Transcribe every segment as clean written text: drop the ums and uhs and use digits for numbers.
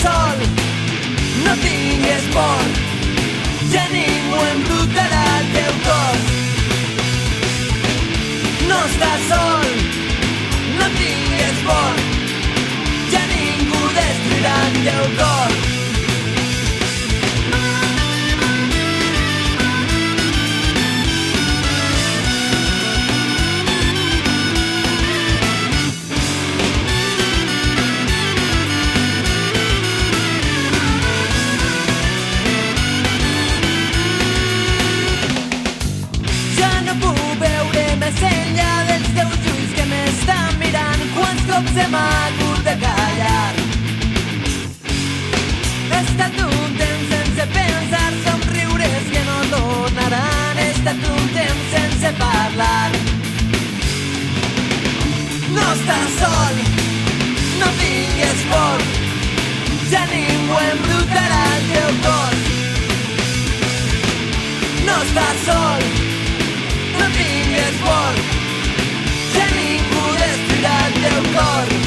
sol, no tingues por, ja ningú embrutarà el teu cos. No estàs sol, no tingues por, ja ningú destruirà el teu cor. Hem hagut de callar. He estat un temps sense pensar, somriures que no tornaran. He estat un temps sense parlar. No estàs sol, no tingues por, ja ningú embrutarà el teu cos. No estàs sol, no tingues por, ja ningú destruirà el teu cor.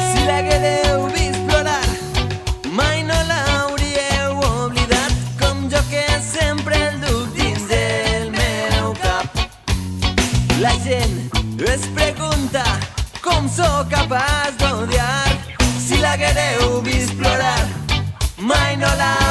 Si l'haguéreu vist plorar, mai no l'hauríeu oblidat, com jo que sempre el duc dins del meu cap. La gent es pregunta com sóc capaç d'odiar. Si l'haguéreu vist plorar, mai no l'hauríeu